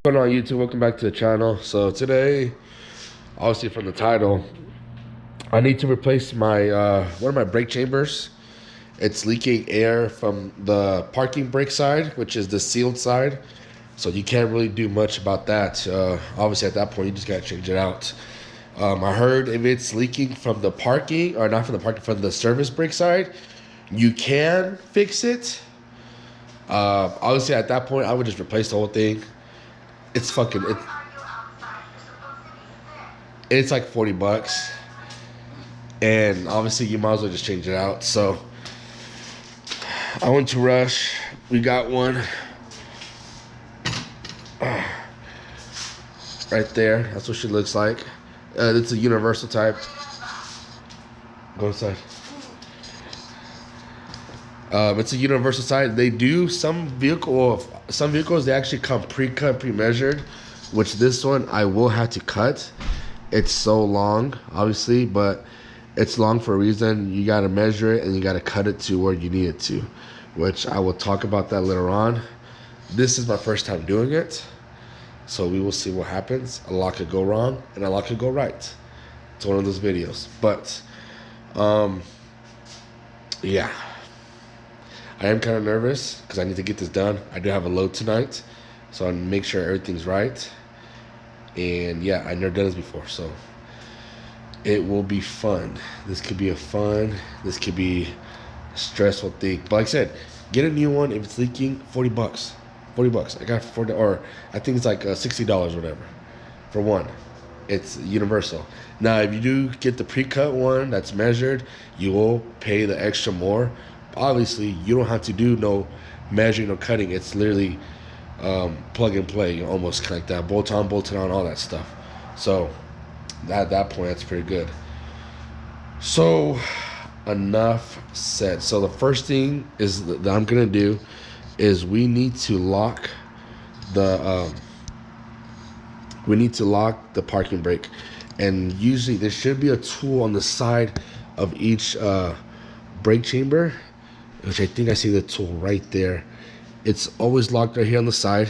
What's going on YouTube? Welcome back to the channel. So today, obviously from the title, I need to replace my one of my brake chambers. It's leaking air from the parking brake side, which is the sealed side. So you can't really do much about that. Obviously at that point you just gotta change it out. I heard if it's leaking from the parking, or not from the parking, from the service brake side, you can fix it. Obviously at that point I would just replace the whole thing. It's fucking, it's like 40 bucks. And obviously you might as well just change it out. So I went to Rush. We got one. Right there. That's what she looks like. It's a universal type. Go inside. It's a universal size. They do some vehicles. They actually come pre-cut, pre-measured. Which this one I will have to cut. It's so long, obviously, but it's long for a reason. You gotta measure it and you gotta cut it to where you need it to, which I will talk about that later on. This is my first time doing it, so we will see what happens. A lot could go wrong and a lot could go right. It's one of those videos, but yeah. I am kind of nervous because I need to get this done. I do have a load tonight, so I make sure everything's right. And yeah, I've never done this before, so it will be fun. This could be this could be a stressful thing. But like I said, get a new one if it's leaking. 40 bucks. 40 bucks. I got 40, or I think it's like $60 or whatever for one. It's universal. Now, if you do get the pre-cut one that's measured, you will pay the extra more. Obviously, you don't have to do no measuring or cutting. It's literally plug and play, almost connect that, bolt on, all that stuff. So at that point, that's pretty good. So enough said. So the first thing is that I'm gonna do is we need to lock the parking brake, and usually there should be a tool on the side of each brake chamber, which I think I see the tool right there. It's always locked right here on the side,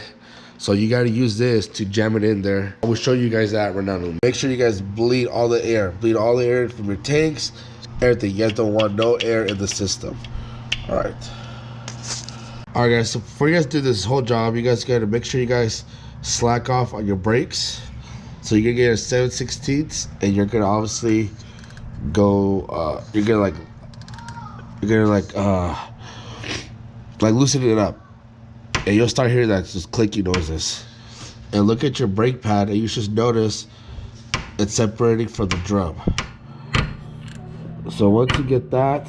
so you got to use this to jam it in there. I will show you guys that right now. Make sure you guys bleed all the air from your tanks, everything. You guys don't want no air in the system. All right guys, so before you guys do this whole job, you guys got to make sure you guys slack off on your brakes. So you're gonna get a 7/16, and you're gonna obviously go you're gonna loosen it up, and you'll start hearing that just clicking noises. And look at your brake pad, and you should notice it's separating from the drum. So once you get that,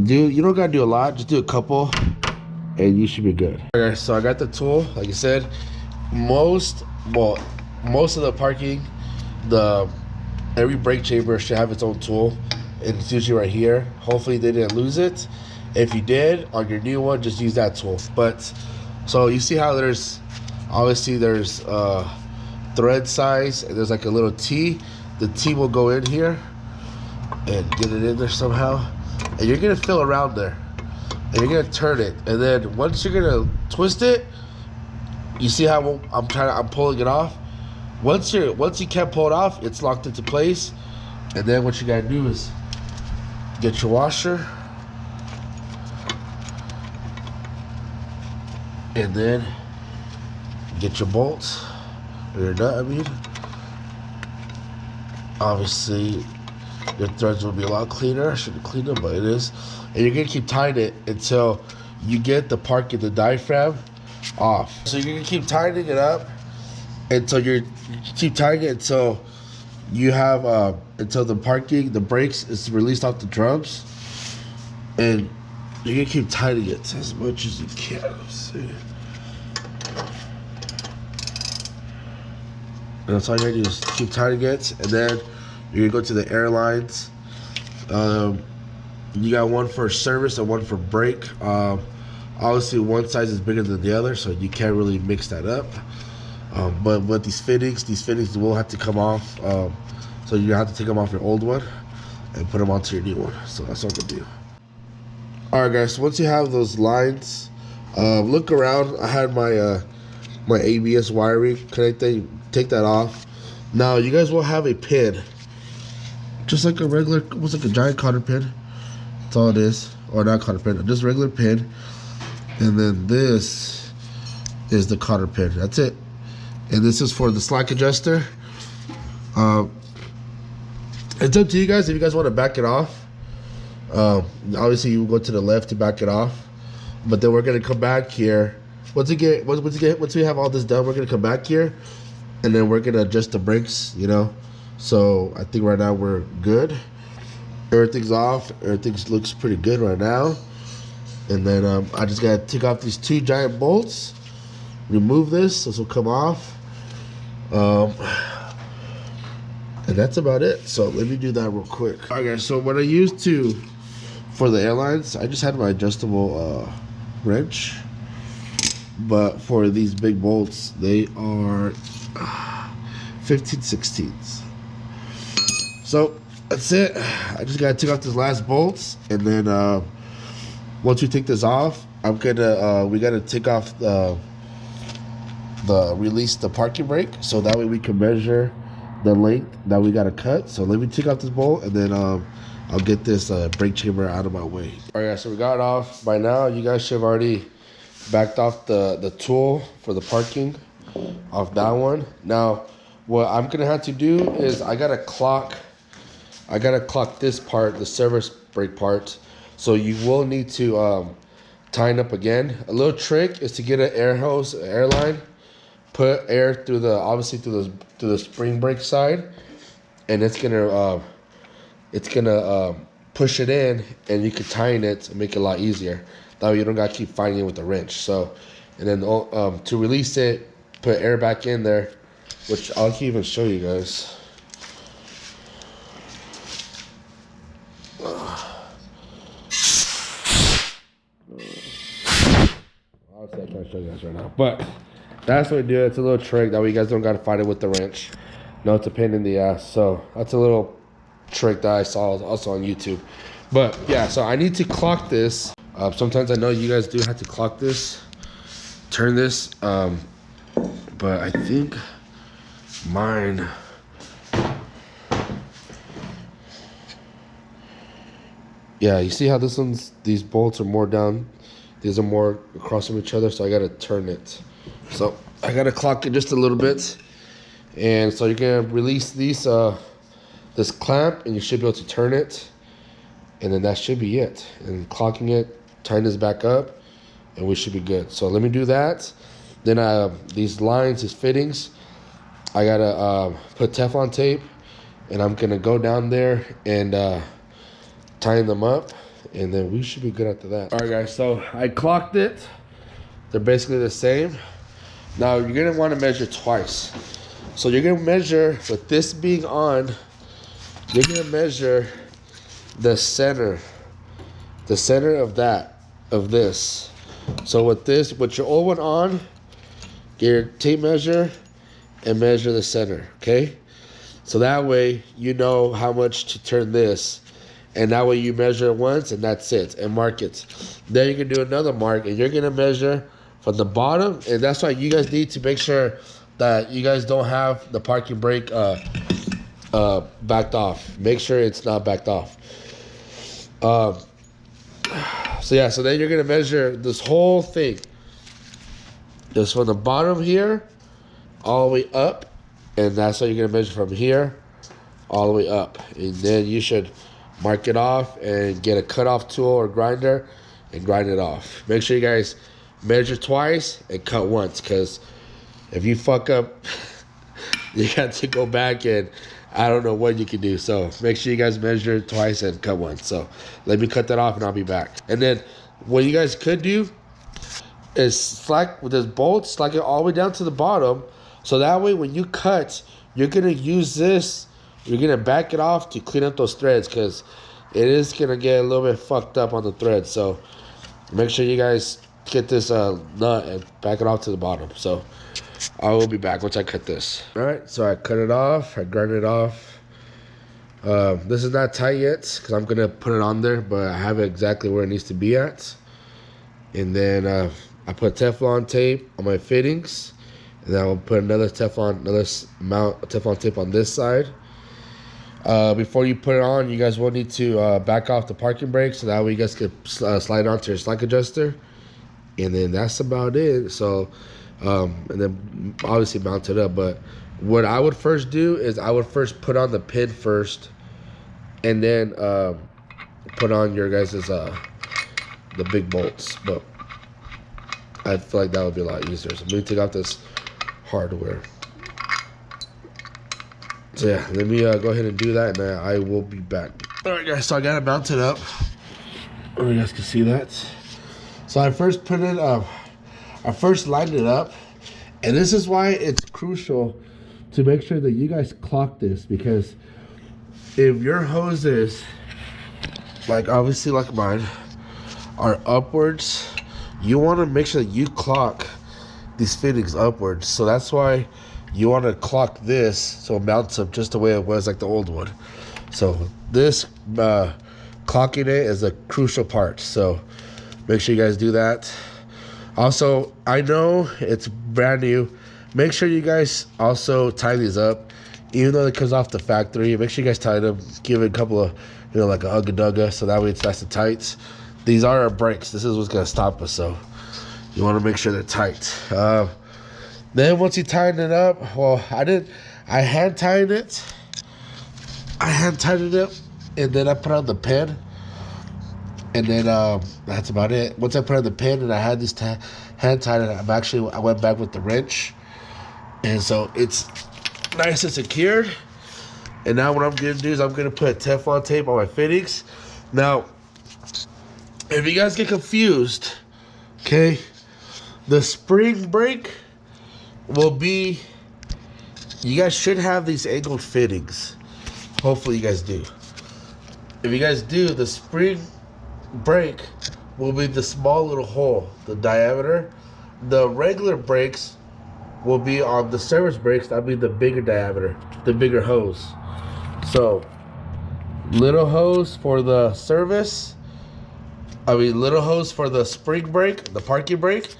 you don't gotta do a lot, just do a couple, and you should be good. Okay, so I got the tool. Like I said, most of the parking, every brake chamber should have its own tool, and it's usually right here. Hopefully they didn't lose it. If you did, on your new one, just use that tool. But so you see how there's thread size, and there's like a little T. The T will go in here and get it in there somehow, and you're gonna feel around there, and you're gonna turn it, and then once you're gonna twist it, you see how I'm pulling it off. Once you can't pull it off, it's locked into place. And then what you gotta do is get your washer, and then get your bolts, or your nut, I mean. Obviously, your threads will be a lot cleaner. I should have cleaned them, but it is. And you're gonna keep tying it until you get the diaphragm off. So you're gonna keep tightening it up until you have until the brakes is released off the drums, and you're gonna keep tightening it as much as you can. Let's see. And that's all you're gonna do is keep tightening it, and then you're gonna go to the airlines. You got one for service and one for brake. Obviously one size is bigger than the other, so you can't really mix that up. But with these fittings will have to come off. So you have to take them off your old one and put them onto your new one. So that's what I'm gonna do. Alright guys, so once you have those lines, look around. I had my my ABS wiring connected. Take that off. Now you guys will have a pin, just like a regular, almost like a giant cotter pin. That's all it is, or not cotter pin, just regular pin. And then this is the cotter pin. That's it. And this is for the slack adjuster. It's up to you guys if you guys want to back it off. Obviously, you go to the left to back it off, but then we're gonna come back here. Once we have all this done, we're gonna come back here, and then we're gonna adjust the brakes. You know, so I think right now we're good. Everything's off. Everything looks pretty good right now. And then I just gotta take off these two giant bolts. Remove this. This will come off. And that's about it. So let me do that real quick. All right, guys. So what I used for the airlines, I just had my adjustable wrench. But for these big bolts, they are 15/16. So that's it. I just gotta take off these last bolts, and then once we take this off, we gotta take off release the parking brake, so that way we can measure the length that we gotta cut. So let me take off this bolt, and then I'll get this brake chamber out of my way. All right, guys, so we got it off. By now, you guys should have already backed off the tool for the parking off that one. Now, what I'm gonna have to do is I gotta clock this part, the service brake part. So you will need to tighten up again. A little trick is to get an air hose, air line, put air through the spring brake side, and it's gonna push it in, and you can tighten it and make it a lot easier. That way you don't gotta keep fighting it with the wrench. So, and then to release it, put air back in there, which I'll even show you guys. Obviously, I can't show you guys right now, but that's what we do. It's a little trick that way you guys don't gotta fight it with the wrench. No, it's a pain in the ass. So that's a little trick that I saw also on YouTube. But yeah, so I need to clock this. Sometimes I know you guys do have to clock this, turn this, but I think mine, yeah, you see how these bolts are more down, these are more across from each other, so I gotta turn it. So I gotta clock it just a little bit, and so you're gonna release this clamp, and you should be able to turn it, and then that should be it. And clocking it, tighten this back up, and we should be good. So let me do that. Then these lines, these fittings, I gotta put Teflon tape, and I'm gonna go down there and tighten them up, and then we should be good after that. All right, guys, so I clocked it. They're basically the same. Now you're gonna want to measure twice. So you're gonna measure, with this being on, you're gonna measure the center of this. So with your old one on, get your tape measure and measure the center, okay? So that way you know how much to turn this, and that way you measure it once and that's it, and mark it. Then you can do another mark, and you're gonna measure from the bottom, and that's why you guys need to make sure that you guys don't have the parking brake backed off. Make sure it's not backed off. So yeah, so then you're gonna measure this whole thing, just from the bottom here all the way up, and that's how you're gonna measure from here all the way up, and then you should mark it off and get a cutoff tool or grinder and grind it off. Make sure you guys measure twice and cut once, because if you fuck up, you got to go back, and I don't know what you can do. So make sure you guys measure twice and cut once. So let me cut that off, and I'll be back. And then what you guys could do is slack with this bolt, slack it all the way down to the bottom, so that way when you cut, you're gonna use this, you're gonna back it off to clean up those threads, because it is gonna get a little bit fucked up on the threads. So make sure you guys get this nut and back it off to the bottom. So I will be back once I cut this. All right, so I cut it off, I grind it off. This is not tight yet, because I'm gonna put it on there, but I have it exactly where it needs to be at. And then I put Teflon tape on my fittings, And then I'll put another Teflon tip on this side. Before you put it on, you guys will need to back off the parking brake, so that way you guys can slide onto your slack adjuster. And then that's about it. So, and then obviously mount it up. But what I would first do is I would first put on the pin first, and then put on your guys' the big bolts. But I feel like that would be a lot easier. So let me take off this hardware. So yeah, let me go ahead and do that, and I will be back. All right, guys. So I got it mounted up. You guys can see that. So I first put it up. I first lined it up, and this is why it's crucial to make sure that you guys clock this, because if your hoses, like obviously like mine, are upwards, you want to make sure that you clock these fittings upwards. So that's why you want to clock this so it mounts up just the way it was like the old one. So this clocking it is a crucial part. So make sure you guys do that. Also, I know it's brand new. Make sure you guys also tie these up. Even though it comes off the factory, make sure you guys tie them. Give it a couple of, like a ugga-dugga, so that way it's nice and tight. These are our brakes. This is what's going to stop us, so you want to make sure they're tight. Then once you tighten it up, well, I hand tied it. I hand tightened it up, and then I put on the pin. And then that's about it. Once I put on the pin and I had this hand tied, I went back with the wrench. And so it's nice and secured. And now what I'm going to do is I'm going to put Teflon tape on my fittings. Now, if you guys get confused, okay, the spring brake will be, you guys should have these angled fittings. Hopefully you guys do. If you guys do, the spring brake will be the small little hole, the diameter. The regular brakes will be on the service brakes, that'll be the bigger diameter, the bigger hose. So, little hose for the service, little hose for the spring brake, the parking brake,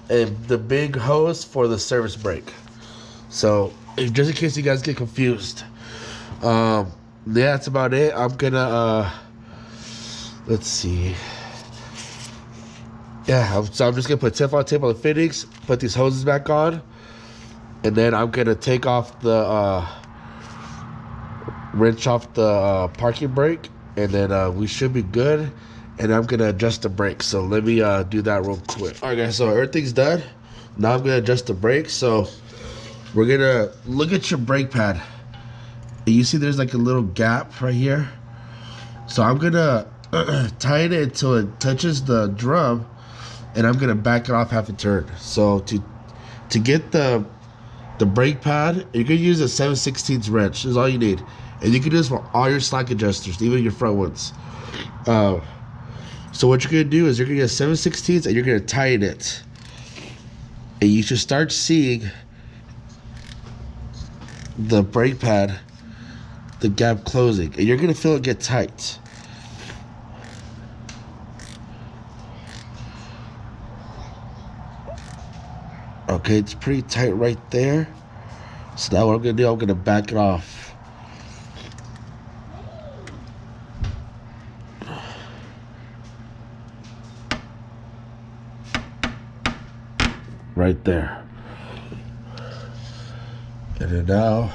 and the big hose for the service brake. So, just in case you guys get confused. Yeah, that's about it. I'm gonna, let's see. Yeah, so I'm just gonna put Teflon tape on the fittings, put these hoses back on, and then I'm gonna take off the, wrench off the parking brake, and then we should be good. And I'm gonna adjust the brakes. So let me do that real quick. All right, guys. So everything's done. Now I'm gonna adjust the brakes. So we're gonna look at your brake pad. And you see, there's like a little gap right here. So I'm gonna tighten it until it touches the drum, and I'm gonna back it off half a turn. So to get the brake pad, you can use a 7/16 wrench. Is all you need, and you can do this for all your slack adjusters, even your front ones. So what you're gonna do is you're gonna get 7/16 and you're gonna tighten it, and you should start seeing the brake pad, the gap closing, and you're gonna feel it get tight. Okay, it's pretty tight right there. So now what I'm gonna do, I'm gonna back it off. Right there. And then now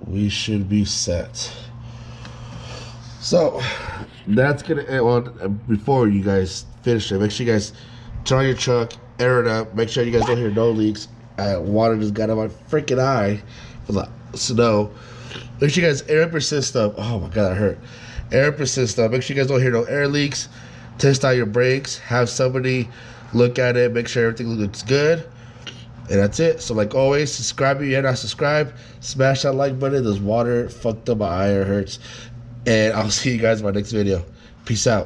we should be set. So that's gonna end. Well, before you guys finish it, make sure you guys turn on your truck, air it up, make sure you guys don't hear no leaks. Water just got on my freaking eye for the snow. Make sure you guys air up your system. Oh my god, that hurt. Air up your system. Make sure you guys don't hear no air leaks. Test out your brakes. Have somebody look at it, make sure everything looks good, and that's it. So like always, subscribe if you're not subscribed. Smash that like button. There's water fucked up my eye, it hurts. And I'll see you guys in my next video. Peace out.